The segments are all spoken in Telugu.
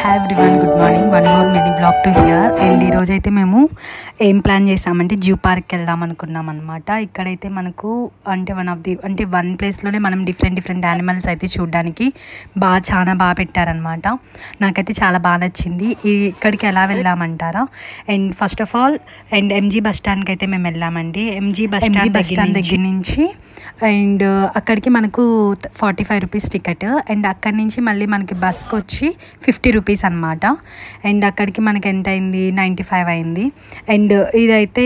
Hi everyone, good morning. One more mini blog to hear. And ఈరోజు అయితే మేము ఏం ప్లాన్ చేసామంటే జూ పార్క్కి వెళ్దాం అనుకున్నాం అనమాట. ఇక్కడైతే మనకు వన్ ప్లేస్లోనే మనం డిఫరెంట్ యానిమల్స్ అయితే చూడడానికి చాలా బాగా పెట్టారనమాట. నాకైతే చాలా బాగా నచ్చింది. ఇక్కడికి ఎలా వెళ్ళామంటారా? And first of all MG bus స్టాండ్కి అయితే మేము వెళ్ళామండి. ఎంజీ బస్ స్టాండ్ దగ్గర నుంచి అండ్ అక్కడికి మనకు 45 రూపీస్ టికెట్. అండ్ అక్కడి నుంచి మళ్ళీ మనకి బస్కి వచ్చి 50 రూపీస్ అనమాట. అండ్ అక్కడికి మనకి ఎంత అయింది? 95 అయింది. అండ్ ఇదైతే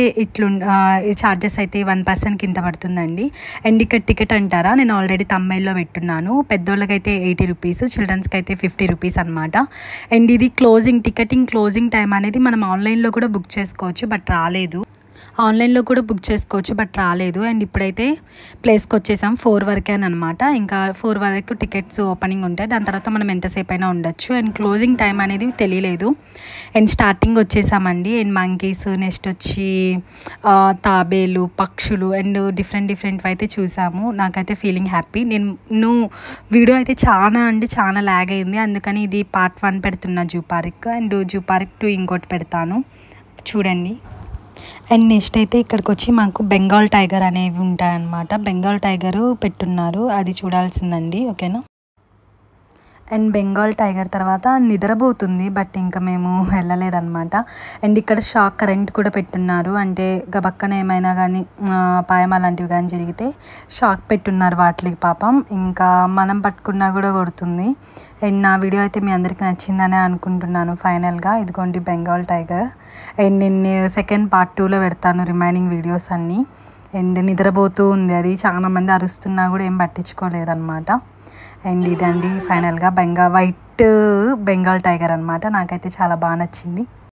ఛార్జెస్ అయితే 1 పర్సన్కి ఇంత పడుతుందండి. అండ్ ఇక్కడ టికెట్ అంటారా, నేను ఆల్రెడీ తమిళ్లో పెట్టున్నాను. పెద్దోళ్ళకైతే 80 రూపీస్, చిల్డ్రన్స్కి అయితే 50 రూపీస్ అనమాట. అండ్ ఇది క్లోజింగ్ టైం అనేది మనం ఆన్లైన్లో కూడా బుక్ చేసుకోవచ్చు, బట్ రాలేదు. అండ్ ఇప్పుడైతే ప్లేస్కి వచ్చేసాం. 4 వరకే అనమాట. ఇంకా 4 వరకు టికెట్స్ ఓపెనింగ్ ఉంటాయి. దాని తర్వాత మనం ఎంతసేపు అయినా ఉండొచ్చు. అండ్ క్లోజింగ్ టైం అనేది తెలియలేదు. అండ్ స్టార్టింగ్ వచ్చేసామండి. అండ్ మంకీస్, నెక్స్ట్ వచ్చి తాబేలు, పక్షులు అండ్ డిఫరెంట్ అయితే చూసాము. నాకైతే ఫీలింగ్ హ్యాపీ. నేను వీడియో అయితే చాలా ల్యాగ్ అయింది. అందుకని ఇది పార్ట్ 1 పెడుతున్నా zoo park. And zoo park 2 ఇంకోటి పెడతాను, చూడండి. అండ్ నెక్స్ట్ అయితే ఇక్కడికి వచ్చి మాకు బెంగాల్ టైగర్ అనేవి ఉంటాయన్నమాట. బెంగాల్ టైగరు పెట్టున్నారు, అది చూడాల్సిందండి. ఓకేనా. అండ్ బెంగాల్ టైగర్ తర్వాత నిద్రపోతుంది, బట్ ఇంకా మేము వెళ్ళలేదన్నమాట. అండ్ ఇక్కడ షాక్ కరెంట్ కూడా పెట్టున్నారు, అంటే గబక్కన ఏమైనా కానీ అపాయం అలాంటివి కానీ జరిగితే షాక్ పెట్టున్నారు వాటికి పాపం. ఇంకా మనం పట్టుకున్నా కూడా కొడుతుంది. అండ్ నా వీడియో అయితే మీ అందరికీ నచ్చిందనే అనుకుంటున్నాను. ఫైనల్గా ఇదిగోండి బెంగాల్ టైగర్. అండ్ నేను సెకండ్ పార్ట్ 2లో పెడతాను రిమైనింగ్ వీడియోస్ అన్నీ. అండ్ నిద్రపోతూ ఉంది, అది చాలా మంది అరుస్తున్నా కూడా ఏం పట్టించుకోలేదన్నమాట. అండ్ ఇదండి ఫైనల్గా వైట్ బెంగాల్ టైగర్ అనమాట. నాకైతే చాలా బాగా నచ్చింది.